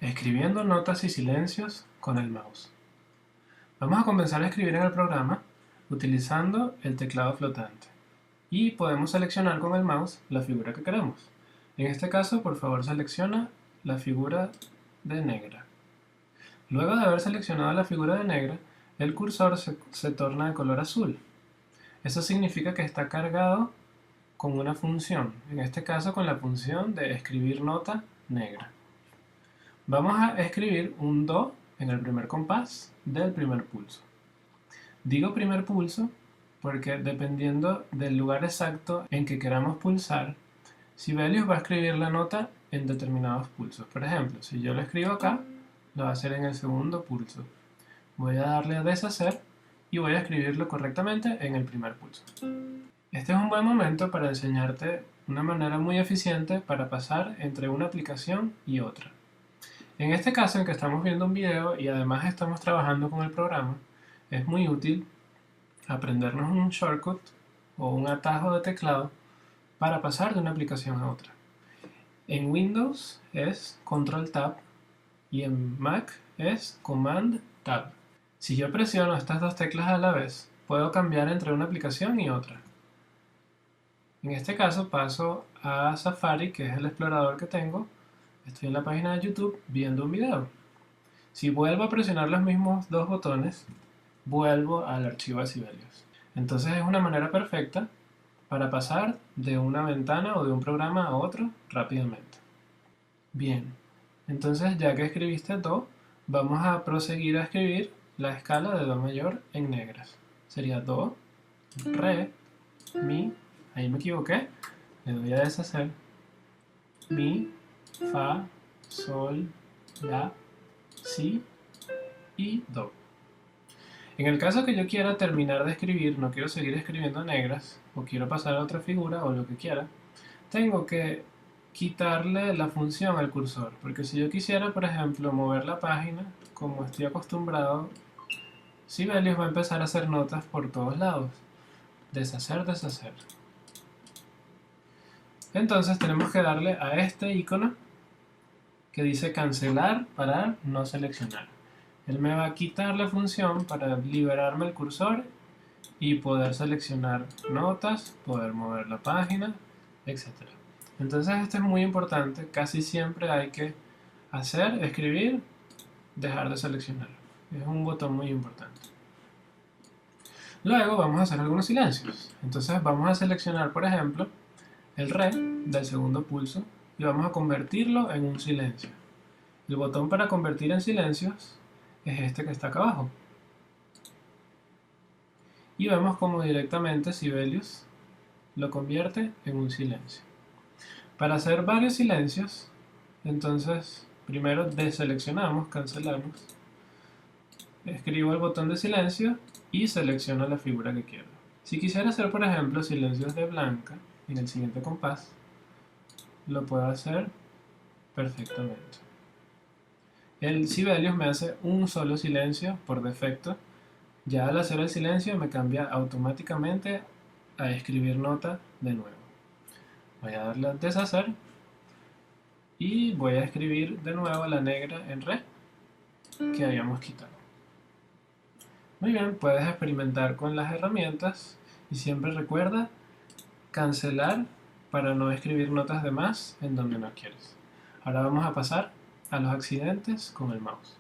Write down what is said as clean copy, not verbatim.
Escribiendo notas y silencios con el mouse. Vamos a comenzar a escribir en el programa utilizando el teclado flotante y podemos seleccionar con el mouse la figura que queremos. En este caso, por favor, selecciona la figura de negra. Luego de haber seleccionado la figura de negra, el cursor se torna de color azul. Eso significa que está cargado con una función, en este caso con la función de escribir nota negra. Vamos a escribir un do en el primer compás del primer pulso. Digo primer pulso porque dependiendo del lugar exacto en que queramos pulsar, Sibelius va a escribir la nota en determinados pulsos. Por ejemplo, si yo lo escribo acá, lo va a hacer en el segundo pulso. Voy a darle a deshacer y voy a escribirlo correctamente en el primer pulso. Este es un buen momento para enseñarte una manera muy eficiente para pasar entre una aplicación y otra. En este caso en que estamos viendo un video y además estamos trabajando con el programa, es muy útil aprendernos un shortcut o un atajo de teclado para pasar de una aplicación a otra. En Windows es Control Tab y en Mac es Command Tab. Si yo presiono estas dos teclas a la vez, puedo cambiar entre una aplicación y otra. En este caso paso a Safari, que es el explorador que tengo. Estoy en la página de YouTube viendo un video. Si vuelvo a presionar los mismos dos botones, vuelvo al archivo de Sibelius. Entonces es una manera perfecta para pasar de una ventana o de un programa a otro rápidamente. Bien, entonces ya que escribiste do, vamos a proseguir a escribir la escala de do mayor en negras. Sería do, re, mi, ahí me equivoqué, le doy a deshacer, mi, fa, sol, la, si y do. En el caso que yo quiera terminar de escribir, no quiero seguir escribiendo negras, o quiero pasar a otra figura o lo que quiera, tengo que quitarle la función al cursor, porque si yo quisiera, por ejemplo, mover la página, como estoy acostumbrado, Sibelius va a empezar a hacer notas por todos lados. Deshacer, deshacer. Entonces tenemos que darle a este icono que dice cancelar, parar, no seleccionar. Él me va a quitar la función para liberarme el cursor y poder seleccionar notas, poder mover la página, etc. Entonces esto es muy importante, casi siempre hay que hacer, escribir, dejar de seleccionar. Es un botón muy importante. Luego vamos a hacer algunos silencios. Entonces vamos a seleccionar, por ejemplo, el re del segundo pulso y vamos a convertirlo en un silencio. El botón para convertir en silencios es este que está acá abajo. Y vemos como directamente Sibelius lo convierte en un silencio. Para hacer varios silencios, entonces primero deseleccionamos, cancelamos, escribo el botón de silencio y selecciono la figura que quiero. Si quisiera hacer, por ejemplo, silencios de blanca en el siguiente compás, lo puedo hacer perfectamente. El Sibelius me hace un solo silencio por defecto. Ya al hacer el silencio me cambia automáticamente a escribir nota de nuevo. Voy a darle a deshacer y voy a escribir de nuevo la negra en re que habíamos quitado. Muy bien, puedes experimentar con las herramientas y siempre recuerda cancelar para no escribir notas de más en donde no quieres. Ahora vamos a pasar a los accidentes con el mouse.